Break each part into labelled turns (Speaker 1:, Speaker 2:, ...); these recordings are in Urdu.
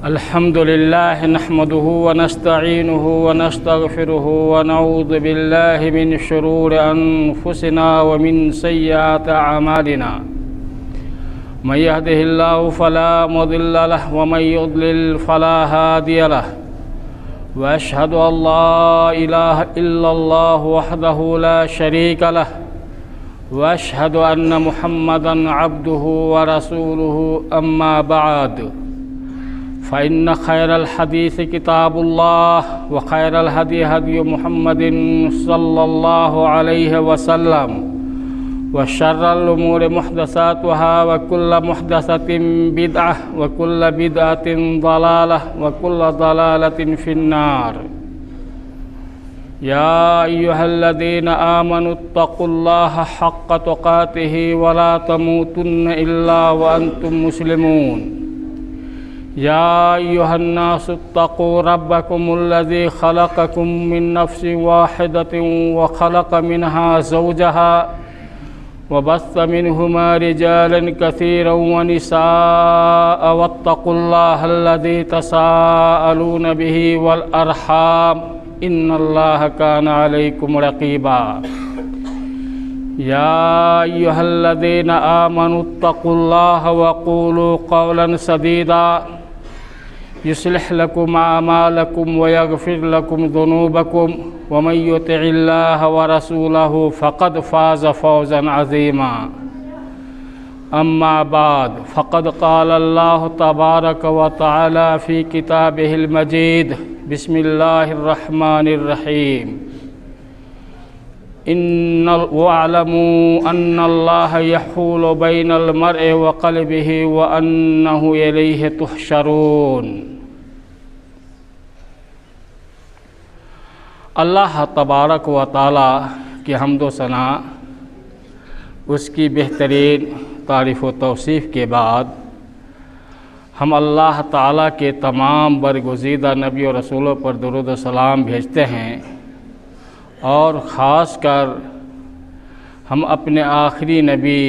Speaker 1: الحمد لله نحمده ونستعينه ونستغفره ونعوذ بالله من شرور أنفسنا ومن سيئات أعمالنا من يهده الله فلا مضل له ومن يضلل فلا هادي له وأشهد أن لا إله إلا الله وحده لا شريك له وأشهد أن محمدًا عبده ورسوله أما بعد فإن خير الحديث كتاب الله وخير الهدي هدي محمد صلى الله عليه وسلم وشر الأمور محدثاتها وكل محدثة بدعة وكل بدعة ضلالة وكل ضلالة في النار يا أيها الذين آمنوا اتقوا الله حق تقاته ولا تموتن إلا وأنتم مسلمون يا أيها الناس اتقوا ربكم الذي خلقكم من نفس واحدة وخلق منها زوجها وبث منهما رجالا كثيرا ونساء واتقوا الله الذي تساءلون به والأرحام إن الله كان عليكم رقيبا يا أيها الذين آمنوا اتقوا الله وقولوا قولا سديدا يصلح لكم أعمالكم ويغفر لكم ذنوبكم ومن يطع الله ورسوله فقد فاز فوزا عظيما أما بعد فقد قال الله تبارك وتعالى في كتابه المجيد بسم الله الرحمن الرحيم واعلموا أن الله يحول بين المرء وقلبه وأنه إليه تحشرون اللہ تبارک و تعالی کی حمد و ثنا، اس کی بہترین تعریف و توصیف کے بعد ہم اللہ تعالیٰ کے تمام برگزیدہ نبی و رسولوں پر درود و سلام بھیجتے ہیں، اور خاص کر ہم اپنے آخری نبی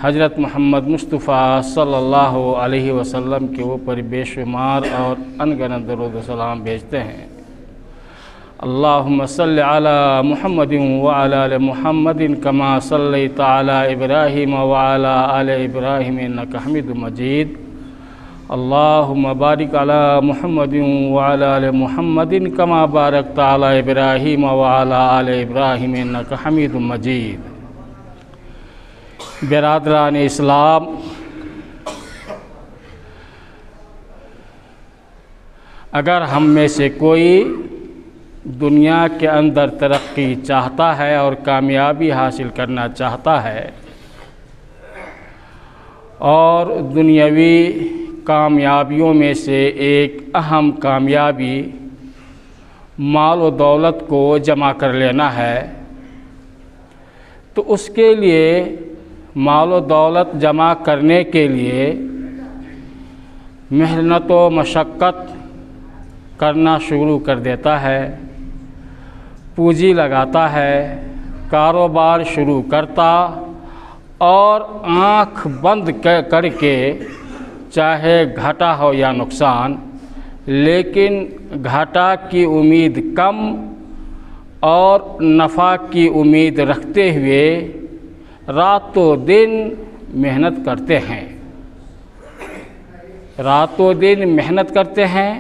Speaker 1: حضرت محمد مصطفیٰ صلی اللہ علیہ وسلم کے اوپر بے شمار اور انگنت درود و سلام بھیجتے ہیں۔ اللہم صلی علی محمد وعلی آل محمد کما صلیت علی ابراہیم وعلی آل ابراہیم انک حمید مجید۔ اللہم بارک علی محمد وعلی آل محمد کما بارکت علی ابراہیم وعلی آل ابراہیم انک حمید مجید۔ برادران اسلام، اگر ہم میں سے کوئی دنیا کے اندر ترقی چاہتا ہے اور کامیابی حاصل کرنا چاہتا ہے، اور دنیاوی کامیابیوں میں سے ایک اہم کامیابی مال و دولت کو جمع کر لینا ہے، تو اس کے لیے مال و دولت جمع کرنے کے لیے محنت و مشقت کرنا شروع کر دیتا ہے، پونجی لگاتا ہے، کاروبار شروع کرتا، اور آنکھ بند کر کے چاہے گھاٹا ہو یا نقصان، لیکن گھاٹا کی امید کم اور نفع کی امید رکھتے ہوئے رات و دن محنت کرتے ہیں، رات و دن محنت کرتے ہیں،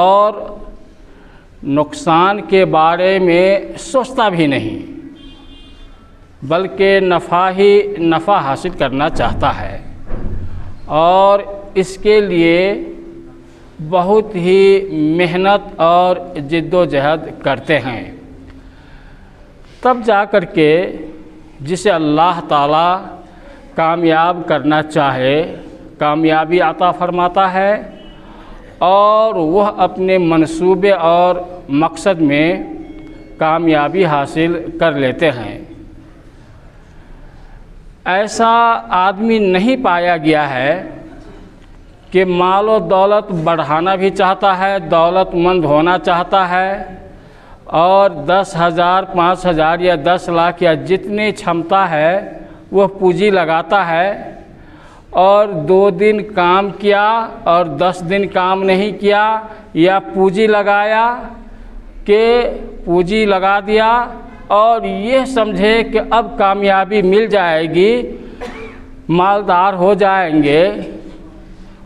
Speaker 1: اور نقصان کے بارے میں سوچتا بھی نہیں، بلکہ نفع حاصل کرنا چاہتا ہے، اور اس کے لیے بہت ہی محنت اور جد و جہد کرتے ہیں۔ تب جا کر کے جسے اللہ تعالیٰ کامیاب کرنا چاہے کامیابی عطا فرماتا ہے، اور وہ اپنے منصوبے اور مقصد میں کامیابی حاصل کر لیتے ہیں۔ ایسا آدمی نہیں پایا گیا ہے کہ مال و دولت بڑھانا بھی چاہتا ہے، دولت مند ہونا چاہتا ہے، اور 10,000 5,000 یا 10 لاکھ یا جتنی چھمتا ہے وہ پونجی لگاتا ہے، اور 2 دن کام کیا اور 10 دن کام نہیں کیا، یا پونجی لگایا کہ پونجی لگا دیا اور یہ سمجھے کہ اب کامیابی مل جائے گی، مالدار ہو جائیں گے،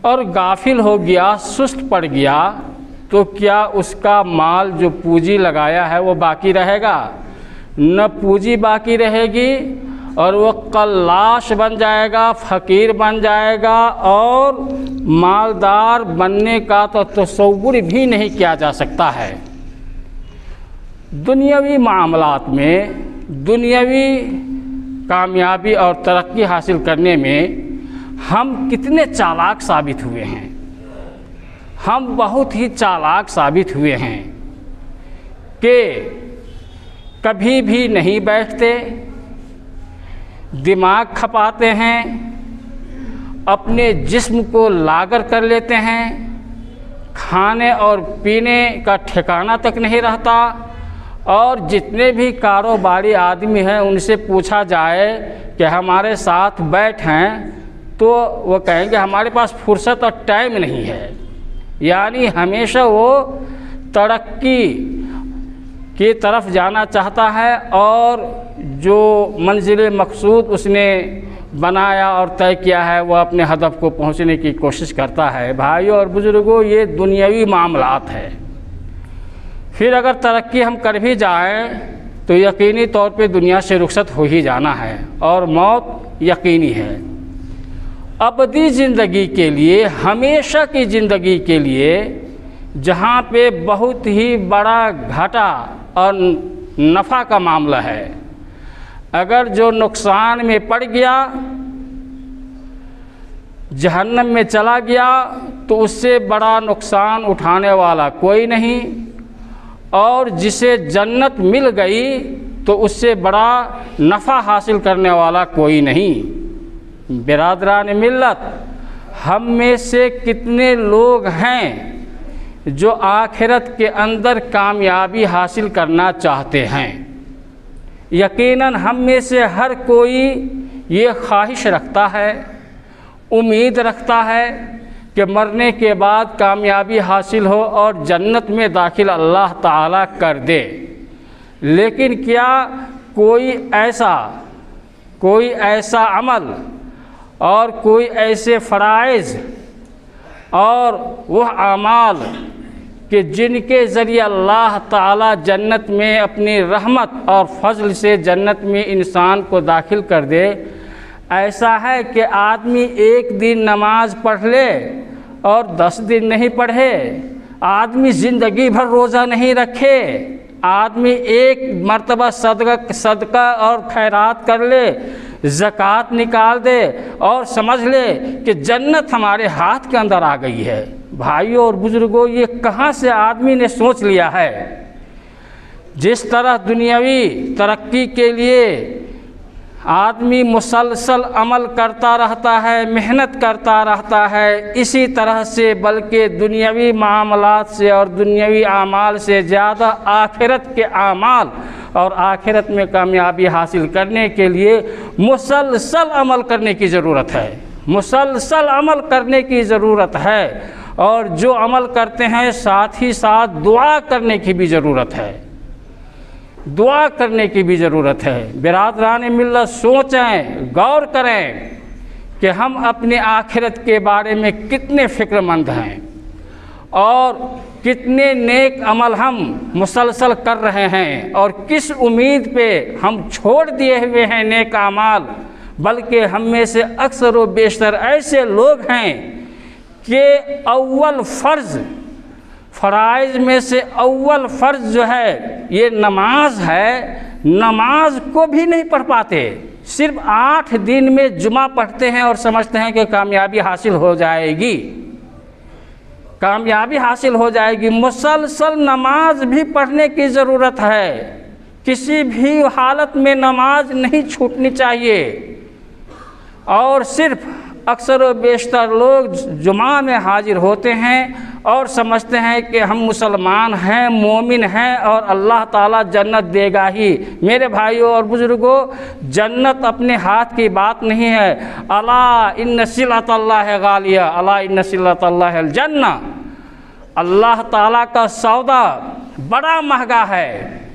Speaker 1: اور غافل ہو گیا، سست پڑ گیا، تو کیا اس کا مال جو پونجی لگایا ہے وہ باقی رہے گا؟ نہ پونجی باقی رہے گی، اور وہ قلاش بن جائے گا، فقیر بن جائے گا، اور مالدار بننے کا تو تصور بھی نہیں کیا جا سکتا ہے۔ دنیاوی معاملات میں، دنیاوی کامیابی اور ترقی حاصل کرنے میں ہم کتنے چالاک ثابت ہوئے ہیں، ہم بہت ہی چالاک ثابت ہوئے ہیں کہ کبھی بھی نہیں بیٹھتے، دماغ کھپاتے ہیں، اپنے جسم کو لاغر کر لیتے ہیں، کھانے اور پینے کا ٹھکانہ تک نہیں رہتا، اور جتنے بھی کاروباری آدمی ہیں ان سے پوچھا جائے کہ ہمارے ساتھ بیٹھیں تو وہ کہیں گے ہمارے پاس فرصت اور ٹائم نہیں ہے۔ یعنی ہمیشہ وہ ترقی کی طرف جانا چاہتا ہے، اور جو منزل مقصود اس نے بنایا اور طے کیا ہے وہ اپنے ہدف کو پہنچنے کی کوشش کرتا ہے۔ بھائیوں اور بزرگوں، یہ دنیاوی معاملات ہے۔ پھر اگر ترقی ہم کر بھی جائیں تو یقینی طور پہ دنیا سے رخصت ہو ہی جانا ہے، اور موت یقینی ہے۔ ابدی زندگی کے لیے، ہمیشہ کی زندگی کے لیے، جہاں پہ بہت ہی بڑا گھاٹا اور نفع کا معاملہ ہے، اگر جو نقصان میں پڑ گیا، جہنم میں چلا گیا، تو اس سے بڑا نقصان اٹھانے والا کوئی نہیں، اور جسے جنت مل گئی تو اس سے بڑا نفع حاصل کرنے والا کوئی نہیں۔ برادران ملت، ہم میں سے کتنے لوگ ہیں جو آخرت کے اندر کامیابی حاصل کرنا چاہتے ہیں؟ یقیناً ہم میں سے ہر کوئی یہ خواہش رکھتا ہے، امید رکھتا ہے کہ مرنے کے بعد کامیابی حاصل ہو اور جنت میں داخل اللہ تعالیٰ کر دے۔ لیکن کیا کوئی ایسا عمل اور کوئی ایسے فرائض اور وہ اعمال کہ جن کے ذریعے اللہ تعالیٰ جنت میں اپنی رحمت اور فضل سے جنت میں انسان کو داخل کر دے، ایسا ہے کہ آدمی ایک دن نماز پڑھ لے اور 10 دن نہیں پڑھے، آدمی زندگی بھر روزہ نہیں رکھے، آدمی ایک مرتبہ صدقہ اور خیرات کر لے، زکوٰۃ نکال دے اور سمجھ لے کہ جنت ہمارے ہاتھ کے اندر آ گئی ہے۔ بھائیوں اور بزرگوں، یہ کہاں سے آدمی نے سوچ لیا ہے؟ جس طرح دنیاوی ترقی کے لیے آدمی مسلسل عمل کرتا رہتا ہے، محنت کرتا رہتا ہے، اسی طرح سے بلکہ دنیاوی معاملات سے اور دنیاوی اعمال سے زیادہ آخرت کے اعمال اور آخرت میں کامیابی حاصل کرنے کے لیے مسلسل عمل کرنے کی ضرورت ہے، مسلسل عمل کرنے کی ضرورت ہے، اور جو عمل کرتے ہیں ساتھ ہی ساتھ دعا کرنے کی بھی ضرورت ہے، دعا کرنے کی بھی ضرورت ہے۔ برادران ملت، سوچیں، غور کریں کہ ہم اپنے آخرت کے بارے میں کتنے فکر مند ہیں اور کتنے نیک عمل ہم مسلسل کر رہے ہیں، اور کس امید پہ ہم چھوڑ دیے ہوئے ہیں نیک اعمال۔ بلکہ ہم میں سے اکثر و بیشتر ایسے لوگ ہیں کہ اول فرائض میں سے اول فرض جو ہے یہ نماز ہے، نماز کو بھی نہیں پڑھ پاتے، صرف 8 دن میں جمعہ پڑھتے ہیں اور سمجھتے ہیں کہ کامیابی حاصل ہو جائے گی، کامیابی حاصل ہو جائے گی۔ مسلسل نماز بھی پڑھنے کی ضرورت ہے، کسی بھی حالت میں نماز نہیں چھوٹنی چاہیے، اور صرف اکثر و بیشتر لوگ جمعہ میں حاضر ہوتے ہیں اور سمجھتے ہیں کہ ہم مسلمان ہیں، مومن ہیں اور اللہ تعالیٰ جنت دے گا ہی۔ میرے بھائیوں اور بزرگوں، جنت اپنے ہاتھ کی بات نہیں ہے۔ الا ان صلۃ اللہ غالیہ، الا ان صلۃ اللہ الجنہ، اللہ تعالیٰ کا سودا بڑا مہنگا ہے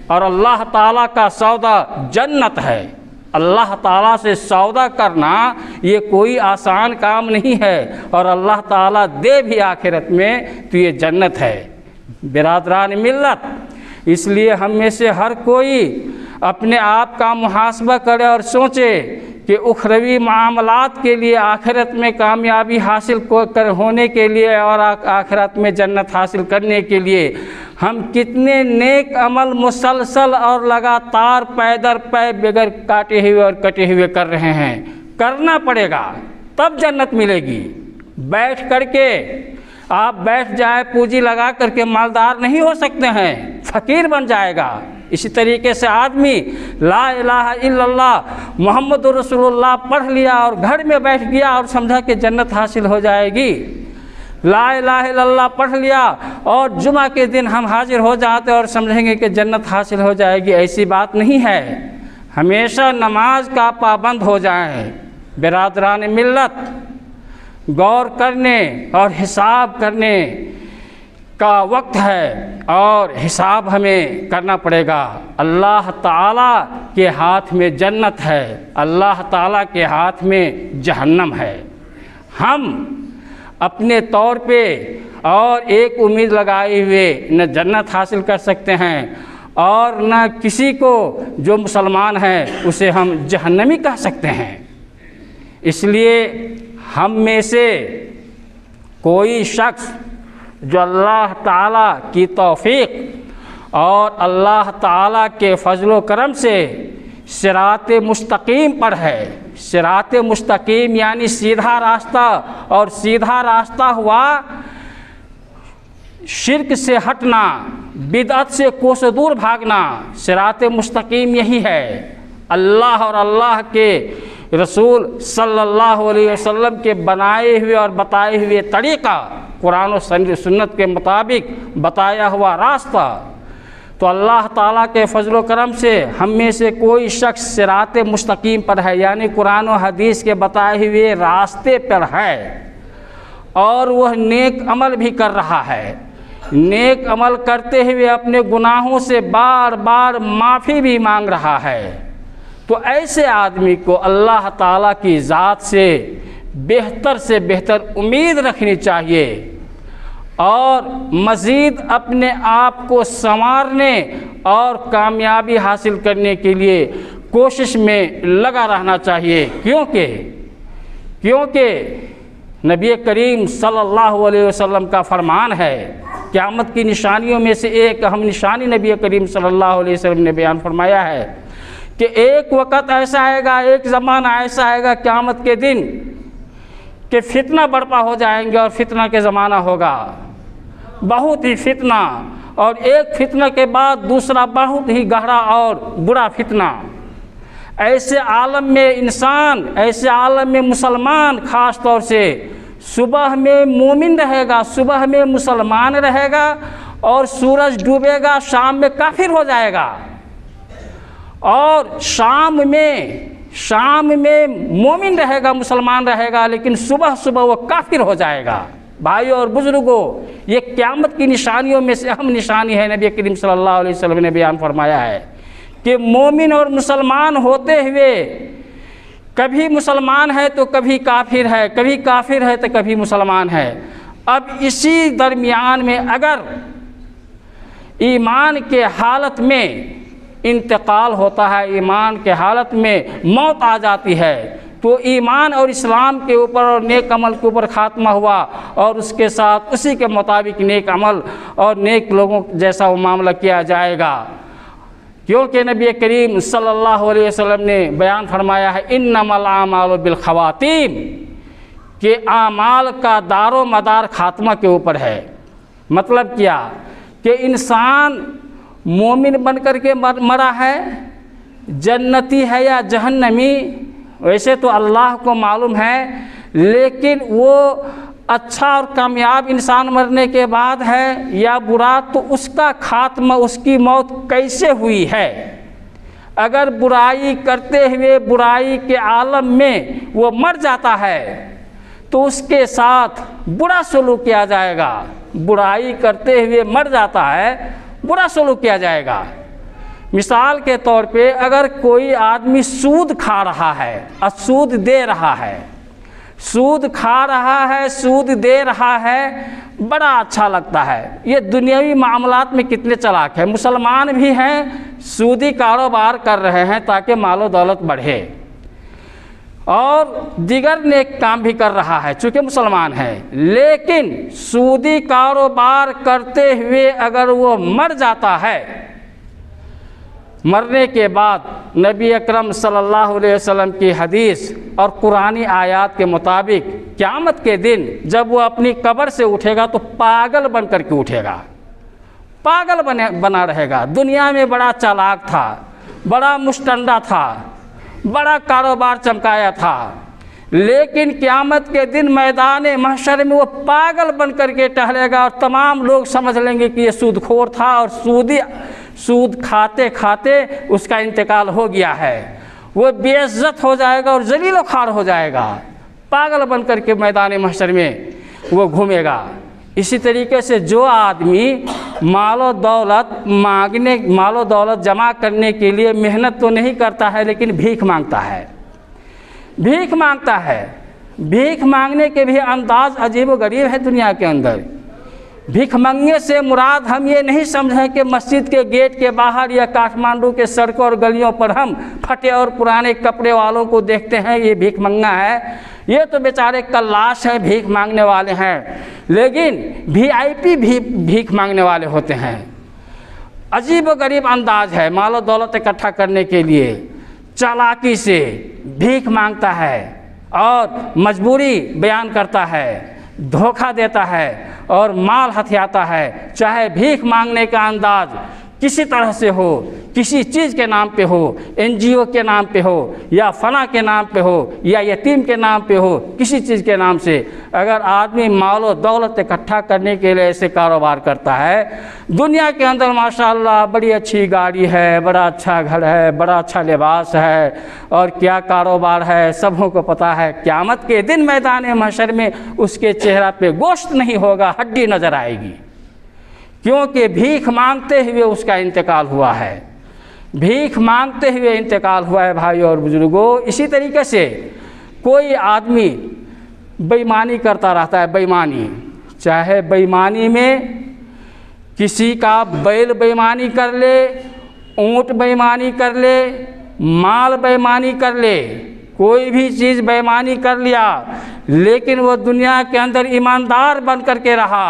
Speaker 1: اور اللہ تعالیٰ کا سودا جنت ہے۔ اللہ تعالیٰ سے سودا کرنا یہ کوئی آسان کام نہیں ہے، اور اللہ تعالیٰ دے بھی آخرت میں تو یہ جنت ہے۔ برادران ملت، اس لیے ہم میں سے ہر کوئی اپنے آپ کا محاسبہ کرے اور سوچے کہ اخروی معاملات کے لیے، آخرت میں کامیابی حاصل ہونے کے لیے اور آخرت میں جنت حاصل کرنے کے لیے ہم کتنے نیک عمل مسلسل اور لگاتار پے در پے بغیر کاٹے ہوئے اور کٹے ہوئے کر رہے ہیں۔ کرنا پڑے گا تب جنت ملے گی۔ بیٹھ کر کے آپ بیٹھ جائے پونجی لگا کر کے مالدار نہیں ہو سکتے ہیں، فقیر بن جائے گا۔ اسی طریقے سے آدمی لا الہ الا اللہ محمد رسول اللہ پڑھ لیا اور گھر میں بیٹھ گیا اور سمجھا کہ جنت حاصل ہو جائے گی۔ لا الہ الا اللہ پڑھ لیا اور جمعہ کے دن ہم حاضر ہو جاتے اور سمجھیں گے کہ جنت حاصل ہو جائے گی، ایسی بات نہیں ہے۔ ہمیشہ نماز کا پابند ہو جائیں۔ برادران ملت، غور کرنے اور حساب کرنے کا وقت ہے اور حساب ہمیں کرنا پڑے گا۔ اللہ تعالیٰ کے ہاتھ میں جنت ہے، اللہ تعالیٰ کے ہاتھ میں جہنم ہے۔ ہم اپنے طور پہ اور ایک امید لگائے ہوئے نہ جنت حاصل کر سکتے ہیں اور نہ کسی کو جو مسلمان ہے اسے ہم جہنمی کہہ سکتے ہیں۔ اس لیے ہم میں سے کوئی شخص جو اللہ تعالیٰ کی توفیق اور اللہ تعالیٰ کے فضل و کرم سے صراط مستقیم پر ہے، صراط مستقیم یعنی سیدھا راستہ، اور سیدھا راستہ ہوا شرک سے ہٹنا، بدعت سے کوس دور بھاگنا۔ صراط مستقیم یہی ہے، اللہ اور اللہ کے رسول صلی اللہ علیہ وسلم کے بنائے ہوئے اور بتائے ہوئے طریقہ، قرآن و سنت کے مطابق بتایا ہوا راستہ۔ تو اللہ تعالیٰ کے فضل و کرم سے ہم میں سے کوئی شخص صراط مستقیم پر ہے، یعنی قرآن و حدیث کے بتائے ہوئے راستے پر ہے، اور وہ نیک عمل بھی کر رہا ہے۔ نیک عمل کرتے ہوئے اپنے گناہوں سے بار بار معافی بھی مانگ رہا ہے۔ تو ایسے آدمی کو اللہ تعالیٰ کی ذات سے بہتر امید رکھنی چاہیے، اور مزید اپنے آپ کو سنوارنے اور کامیابی حاصل کرنے کے لیے کوشش میں لگا رہنا چاہیے، کیونکہ نبی کریم صلی اللہ علیہ وسلم کا فرمان ہے، قیامت کی نشانیوں میں سے ایک اہم نشانی نبی کریم صلی اللہ علیہ وسلم نے بیان فرمایا ہے کہ ایک وقت ایسا آئے گا، ایک زمانہ ایسا آئے گا قیامت کے دن کہ فتنہ برپا ہو جائیں گے، اور فتنہ کے زمانہ ہوگا، بہت ہی فتنہ، اور ایک فتنہ کے بعد دوسرا بہت ہی گہرا اور برا فتنہ۔ ایسے عالم میں انسان، ایسے عالم میں مسلمان خاص طور سے صبح میں مومن رہے گا، صبح میں مسلمان رہے گا، اور سورج ڈوبے گا شام میں کافر ہو جائے گا، اور شام میں مومن رہے گا، مسلمان رہے گا، لیکن صبح وہ کافر ہو جائے گا۔ بھائیوں اور بزرگوں، یہ قیامت کی نشانیوں میں سے اہم نشانی ہے۔ نبی کریم صلی اللہ علیہ وسلم نے بیان فرمایا ہے کہ مومن اور مسلمان ہوتے ہوئے کبھی مسلمان ہے تو کبھی کافر ہے، کبھی کافر ہے تو کبھی مسلمان ہے۔ اب اسی درمیان میں اگر ایمان کے حالت میں انتقال ہوتا ہے، ایمان کے حالت میں موت آ جاتی ہے، تو ایمان اور اسلام کے اوپر اور نیک عمل کے اوپر خاتمہ ہوا، اور اس کے ساتھ اسی کے مطابق نیک عمل اور نیک لوگوں جیسا وہ معاملہ کیا جائے گا، کیونکہ نبی کریم صلی اللہ علیہ وسلم نے بیان فرمایا ہے انما الاعمال بالخواتیم، کہ اعمال کا دار و مدار خاتمہ کے اوپر ہے۔ مطلب کیا کہ انسان مومن بن کر کے مرا ہے، جنتی ہے یا جہنمی، ویسے تو اللہ کو معلوم ہے، لیکن وہ اچھا اور کامیاب انسان مرنے کے بعد ہے یا برا، تو اس کا خاتمہ، اس کی موت کیسے ہوئی ہے۔ اگر برائی کرتے ہوئے برائی کے عالم میں وہ مر جاتا ہے تو اس کے ساتھ برا سلوک کیا جائے گا۔ برائی کرتے ہوئے مر جاتا ہے، برا سلوک کیا جائے گا۔ مثال کے طور پہ اگر کوئی آدمی سود کھا رہا ہے اور سود دے رہا ہے، سود کھا رہا ہے، سود دے رہا ہے، بڑا اچھا لگتا ہے۔ یہ دنیاوی معاملات میں کتنے چلاک ہیں، مسلمان بھی ہیں، سودی کاروبار کر رہے ہیں تاکہ مال و دولت بڑھے، اور دیگر نیک کام بھی کر رہا ہے چونکہ مسلمان ہے۔ لیکن سودی کاروبار کرتے ہوئے اگر وہ مر جاتا ہے، مرنے کے بعد نبی اکرم صلی اللہ علیہ وسلم کی حدیث اور قرآنی آیات کے مطابق قیامت کے دن جب وہ اپنی قبر سے اٹھے گا تو پاگل بن کر کے اٹھے گا، پاگل بنا رہے گا۔ دنیا میں بڑا چالاک تھا، بڑا مشتنڈا تھا، بڑا کاروبار چمکایا تھا، لیکن قیامت کے دن میدان محشر میں وہ پاگل بن کر کے ٹہلے گا، اور تمام لوگ سمجھ لیں گے کہ یہ سود خور تھا اور سود کھاتے کھاتے اس کا انتقال ہو گیا ہے۔ وہ بے عزت ہو جائے گا اور ذلیل و خوار ہو جائے گا، پاگل بن کر کے میدان محشر میں وہ گھومے گا۔ اسی طریقے سے جو آدمی مال و دولت جمع کرنے کے لیے محنت تو نہیں کرتا ہے لیکن بھیک مانگتا ہے، بھیک مانگتا ہے، بھیک مانگنے کے بھی انداز عجیب و غریب ہے دنیا کے اندر۔ بھیک مانگنے سے مراد ہم یہ نہیں سمجھیں کہ مسجد کے گیٹ کے باہر یا کاٹھمانڈو کے سڑکوں اور گلیوں پر ہم پھٹے اور پرانے کپڑے والوں کو دیکھتے ہیں یہ بھیک مانگنا ہے، یہ تو بیچارے کلاش ہیں، بھیک مانگنے والے ہیں۔ لیکن VIP بھی بھیک مانگنے والے ہوتے ہیں۔ عجیب و غریب انداز ہے، مال و دولت اکٹھا کرنے کے لیے چالاکی سے بھیک مانگتا ہے اور مجبوری بیان کرتا ہے، دھوکہ دیتا ہے اور مال ہتھیاتا ہے، چاہے بھیک مانگنے کا انداز کسی طرح سے ہو، کسی چیز کے نام پہ ہو، NGO کے نام پہ ہو یا فلاں کے نام پہ ہو یا یتیم کے نام پہ ہو، کسی چیز کے نام سے اگر آدمی مال و دولت اکٹھا کرنے کے لیے ایسے کاروبار کرتا ہے، دنیا کے اندر ماشاءاللہ بڑی اچھی گاڑی ہے، بڑا اچھا گھر ہے، بڑا اچھا لباس ہے اور کیا کاروبار ہے سبوں کو پتہ ہے، قیامت کے دن میدان محشر میں اس کے چہرہ پہ گوشت نہیں ہوگا، ہڈی نظر آئے گی، کیونکہ بھیک مانگتے ہوئے اس کا انتقال ہوا ہے، بھیک مانگتے ہوئے انتقال ہوا ہے بھائیو اور بزرگوں۔ اسی طریقے سے کوئی آدمی بےایمانی کرتا رہتا ہے، بےایمانی، چاہے بےایمانی میں کسی کا بیل بےایمانی کر لے، اونٹ بےایمانی کر لے، مال بےایمانی کر لے، کوئی بھی چیز بےایمانی کر لیا، لیکن وہ دنیا کے اندر ایماندار بن کر کے رہا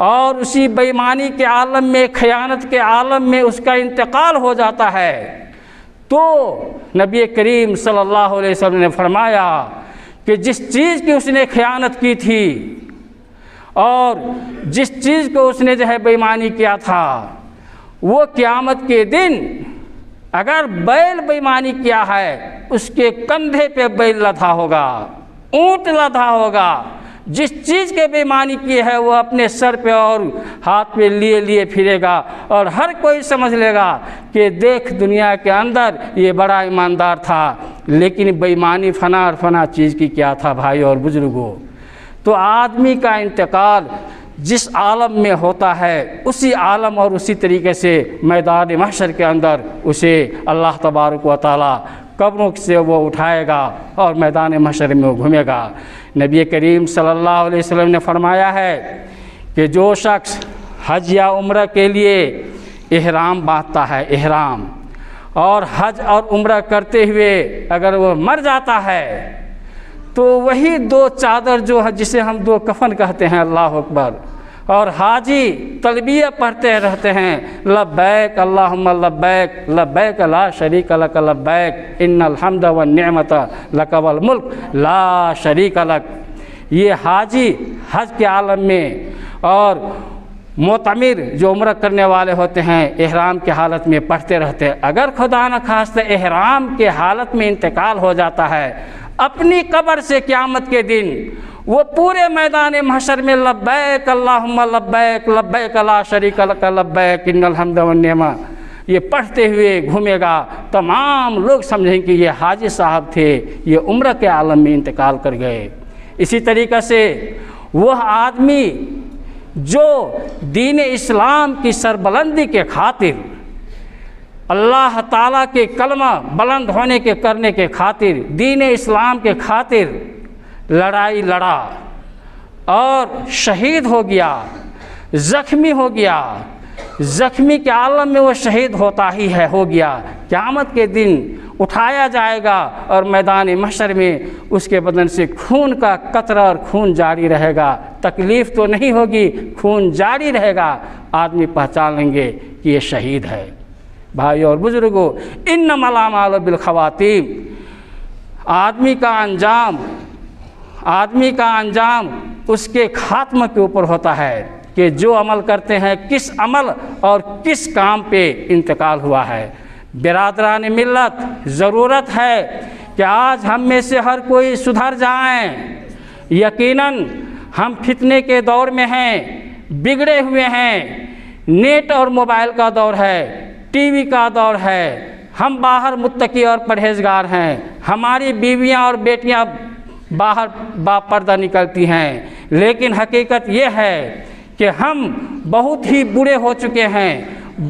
Speaker 1: اور اسی بےایمانی کے عالم میں، خیانت کے عالم میں اس کا انتقال ہو جاتا ہے، تو نبی کریم صلی اللہ علیہ وسلم نے فرمایا کہ جس چیز کی اس نے خیانت کی تھی اور جس چیز کو اس نے بےایمانی کیا تھا، وہ قیامت کے دن اگر بیل بےایمانی کیا ہے اس کے کندھے پہ بیل لدھا ہوگا، اونٹ لدھا ہوگا، جس چیز کے بےایمانی کی ہے وہ اپنے سر پہ اور ہاتھ پہ لیے پھرے گا، اور ہر کوئی سمجھ لے گا کہ دیکھ دنیا کے اندر یہ بڑا ایماندار تھا، لیکن بےایمانی فنا اور فنا چیز کی کیا تھا بھائی اور بزرگوں۔ تو آدمی کا انتقال جس عالم میں ہوتا ہے اسی عالم اور اسی طریقے سے میدان محشر کے اندر اسے اللہ تبارک و تعالی قبروں سے وہ اٹھائے گا اور میدان محشر میں وہ گھومے گا۔ نبی کریم صلی اللہ علیہ وسلم نے فرمایا ہے کہ جو شخص حج یا عمرہ کے لیے احرام باندھتا ہے، احرام، اور حج اور عمرہ کرتے ہوئے اگر وہ مر جاتا ہے تو وہی دو چادر جو ہے جسے ہم دو کفن کہتے ہیں، اللہ اکبر، اور حاجی تلبیہ پڑھتے رہتے ہیں، لبیک اللہم لبیک لبیک لا شریک لک لبیک ان الحمد والنعمت لک والملک لا شریک لک۔ یہ حاجی حج کے عالم میں اور معتمر جو عمرہ کرنے والے ہوتے ہیں احرام کے حالت میں پڑھتے رہتے ہیں۔ اگر خدا نہ خواستہ احرام کے حالت میں انتقال ہو جاتا ہے، اپنی قبر سے قیامت کے دن وہ پورے میدان محشر میں لبیک اللہم لبیک لبیک لا شریک لک لبیک ان الحمد والنعمہ یہ پڑھتے ہوئے گھومے گا۔ تمام لوگ سمجھیں کہ یہ حاجی صاحب تھے، یہ عمرہ کے عالم میں انتقال کر گئے۔ اسی طریقہ سے وہ آدمی جو دین اسلام کی سربلندی کے خاطر، اللہ تعالیٰ کے کلمہ بلند ہونے کے کرنے کے خاطر، دین اسلام کے خاطر لڑائی لڑا اور شہید ہو گیا، زخمی ہو گیا، زخمی کے عالم میں وہ شہید ہوتا ہی ہے، ہو گیا، قیامت کے دن اٹھایا جائے گا اور میدان محشر میں اس کے بدن سے خون کا قطرہ اور خون جاری رہے گا۔ تکلیف تو نہیں ہوگی، خون جاری رہے گا، آدمی پہچان لیں گے کہ یہ شہید ہے۔ بھائی اور بزرگوں، انما الاعمال بالخواتیم، آدمی کا انجام اس کے خاتمہ کے اوپر ہوتا ہے کہ جو عمل کرتے ہیں کس عمل اور کس کام پہ انتقال ہوا ہے۔ برادران ملت، ضرورت ہے کہ آج ہم میں سے ہر کوئی سدھر جائیں۔ یقیناً ہم فتنے کے دور میں ہیں، بگڑے ہوئے ہیں، نیٹ اور موبائل کا دور ہے، ٹی وی کا دور ہے، ہم باہر متقی اور پرہیزگار ہیں، ہماری بیویاں اور بیٹیاں باہر با پردہ نکلتی ہیں، لیکن حقیقت یہ ہے کہ ہم بہت ہی برے ہو چکے ہیں،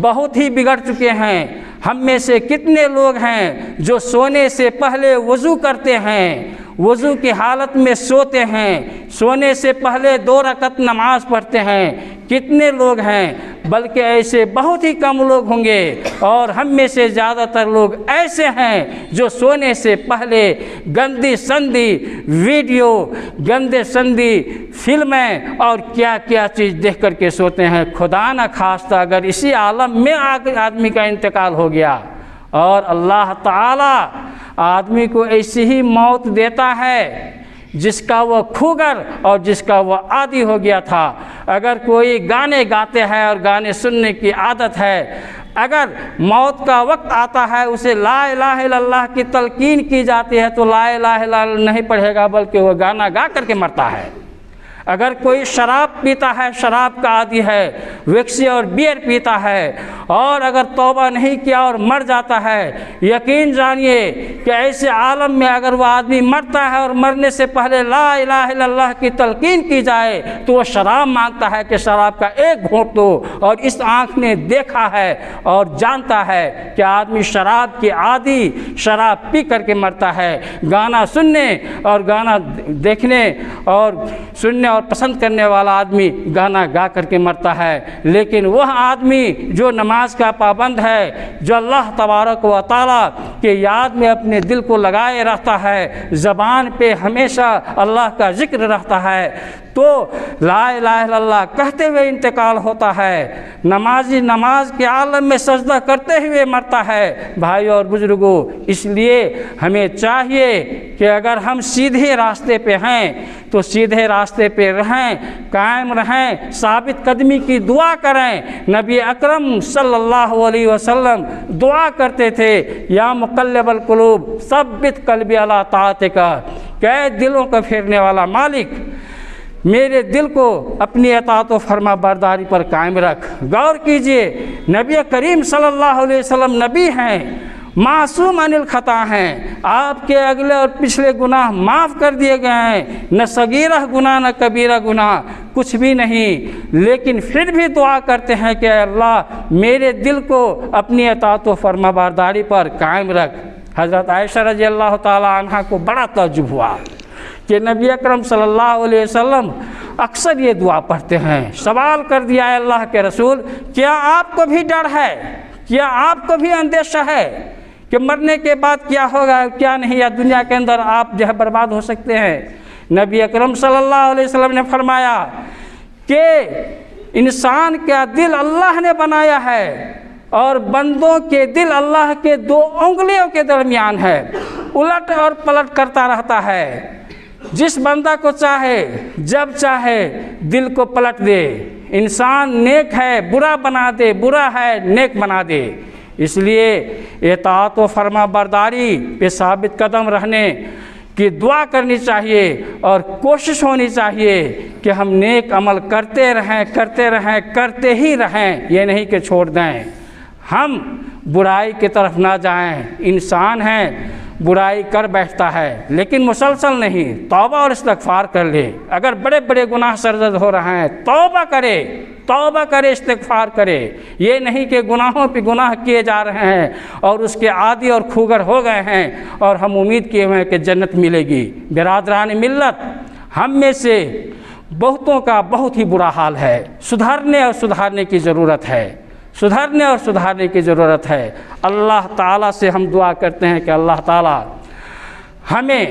Speaker 1: بہت ہی بگڑ چکے ہیں۔ ہم میں سے کتنے لوگ ہیں جو سونے سے پہلے وضو کرتے ہیں، وضو کی حالت میں سوتے ہیں، سونے سے پہلے 2 رکعت نماز پڑھتے ہیں؟ کتنے لوگ ہیں؟ بلکہ ایسے بہت ہی کم لوگ ہوں گے، اور ہم میں سے زیادہ تر لوگ ایسے ہیں جو سونے سے پہلے گندی سندی ویڈیو، گندے سندی فلمیں اور کیا کیا چیز دیکھ کر کے سوتے ہیں۔ خدا نہ خواستہ اگر اسی عالم میں آدمی کا انتقال ہو گیا اور اللہ تعالیٰ آدمی کو ایسی ہی موت دیتا ہے جس کا وہ کھوگر اور جس کا وہ عادی ہو گیا تھا۔ اگر کوئی گانے گاتے ہیں اور گانے سننے کی عادت ہے، اگر موت کا وقت آتا ہے اسے لا الہ الا اللہ کی تلقین کی جاتی ہے تو لا الہ الا اللہ نہیں پڑھے گا بلکہ وہ گانا گا کر کے مرتا ہے۔ اگر کوئی شراب پیتا ہے، شراب کا عادی ہے، وکسی اور بیئر پیتا ہے، اور اگر توبہ نہیں کیا اور مر جاتا ہے، یقین جانیے کہ ایسے عالم میں اگر وہ آدمی مرتا ہے اور مرنے سے پہلے لا الہ الا اللہ کی تلقین کی جائے تو وہ شراب مانگتا ہے کہ شراب کا ایک گھونٹ دو، اور اس آنکھ نے دیکھا ہے اور جانتا ہے کہ آدمی شراب کی عادی، شراب پی کر کے مرتا ہے۔ گانا سننے اور گانا دیکھنے اور سننے اور پسند کرنے والا آدمی گانا گا کر کے مرتا ہے، لیکن وہ آدمی جو نماز کا پابند ہے، جو اللہ تبارک و تعالیٰ کے یاد میں اپنے دل کو لگائے رہتا ہے، زبان پہ ہمیشہ اللہ کا ذکر رہتا ہے، تو لا الہ الا اللہ کہتے ہوئے انتقال ہوتا ہے۔ نمازی نماز کے عالم میں سجدہ کرتے ہوئے مرتا ہے۔ بھائی اور بزرگوں، اس لیے ہمیں چاہیے کہ اگر ہم سیدھے راستے پہ ہیں تو سیدھے راستے پہ رہیں، قائم رہیں، ثابت قدمی کی دعا کریں۔ نبی اکرم صلی اللہ علیہ وسلم دعا کرتے تھے، یا مقلب القلوب ثبت قلبی علی طاعتک، کہ دلوں کا پھیرنے والا مالک میرے دل کو اپنی اطاعت و فرما برداری پر قائم رکھ۔ غور کیجئے، نبی کریم صلی اللہ علیہ وسلم نبی ہیں، معصوم عن الخطا ہیں، آپ کے اگلے اور پچھلے گناہ معاف کر دیے گئے ہیں، نہ صغیرہ گناہ نہ کبیرہ گناہ کچھ بھی نہیں، لیکن پھر بھی دعا کرتے ہیں کہ اے اللہ میرے دل کو اپنی اطاعت و فرما برداری پر قائم رکھ۔ حضرت عائشہ رضی اللہ تعالی عنہ کو بڑا تعجب ہوا کہ نبی اکرم صلی اللہ علیہ وسلم اکثر یہ دعا پڑھتے ہیں۔ سوال کر دیا، اے اللہ کے رسول، کیا آپ کو بھی ڈر ہے؟ کیا آپ کو بھی اندیشہ ہے کہ مرنے کے بعد کیا ہوگا کیا نہیں، یا دنیا کے اندر آپ جو ہے برباد ہو سکتے ہیں؟ نبی اکرم صلی اللہ علیہ وسلم نے فرمایا کہ انسان کا دل اللہ نے بنایا ہے اور بندوں کے دل اللہ کے 2 انگلیوں کے درمیان ہے، الٹ اور پلٹ کرتا رہتا ہے۔ جس بندہ کو چاہے جب چاہے دل کو پلٹ دے، انسان نیک ہے برا بنا دے، برا ہے نیک بنا دے۔ اس لیے اطاعت و فرما برداری پہ ثابت قدم رہنے کہ دعا کرنی چاہیے اور کوشش ہونی چاہیے کہ ہم نیک عمل کرتے رہیں کرتے ہی رہیں، یہ نہیں کہ چھوڑ دیں، ہم برائی کی طرف نہ جائیں۔ انسان ہیں، برائی کر بیٹھتا ہے لیکن مسلسل نہیں، توبہ اور استغفار کر لے۔ اگر بڑے بڑے گناہ سرزد ہو رہے ہیں توبہ کرے، استغفار کرے۔ یہ نہیں کہ گناہوں پہ گناہ کیے جا رہے ہیں اور اس کے عادی اور کھوگر ہو گئے ہیں اور ہم امید کیے ہوئے ہیں کہ جنت ملے گی۔ برادران ملت، ہم میں سے بہتوں کا بہت ہی برا حال ہے، سدھارنے کی ضرورت ہے، سدھارنے کی ضرورت ہے۔ اللہ تعالیٰ سے ہم دعا کرتے ہیں کہ اللہ تعالیٰ ہمیں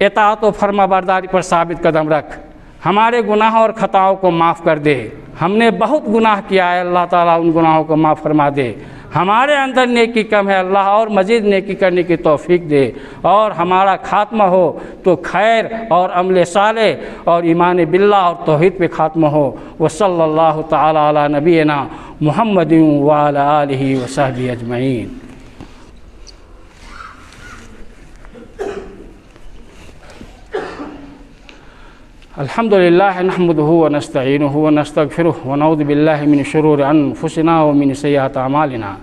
Speaker 1: اطاعت و فرما برداری پر ثابت قدم رکھ، ہمارے گناہوں اور خطاؤں کو معاف کر دے۔ ہم نے بہت گناہ کیا ہے، اللہ تعالیٰ ان گناہوں کو معاف فرما دے۔ ہمارے اندر نیکی کم ہے، اللہ اور مزید نیکی کرنے کی توفیق دے، اور ہمارا خاتمہ ہو تو خیر اور عمل صالح اور ایمان باللہ اور توحید پہ خاتمہ ہو۔ وصلی اللہ تعالی علی نبینا محمد وعلی آلہ وصحبہ اجمعین۔ الحمد للہ نحمدہ ونستعینہ ونستغفرہ ونعوذ باللہ من شرور انفسنا ومن سیئات اعمالنا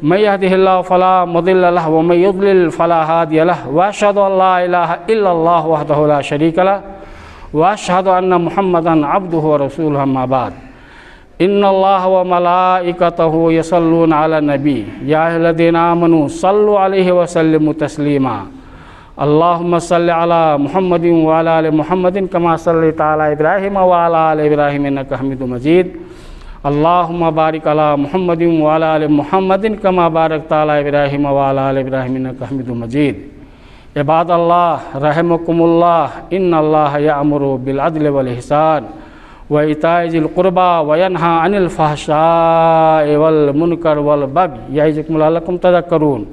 Speaker 1: من یہدہ اللہ فلا مضل لہ ومن یضلل فلا ہادی لہ واشہد ان لا الہ الا اللہ وحدہ لا شریک لہ واشہد ان محمدا عبدہ ورسولہ اما بعد۔ ان اللہ وملائکتہ یصلون علی النبی یا ایھا الذین آمنوا صلوا علیہ وسلموا تسلیما۔ اللہم صلی علی محمد وعلی آل محمد کما صلیت علی ابراہیم وعلی آل ابراہیم انک حمید مجید۔ اللہم بارک علی محمد وعلی آل محمد کما بارکت علی ابراہیم وعلی آل ابراہیم انک حمید مجید۔ عباد اللہ رحمکم اللہ، ان اللہ یأمر بالعدل والإحسان وإیتاء ذی القربى وینہی عن الفحشاء والمنکر والبغی یعظکم لعلکم تذکرون۔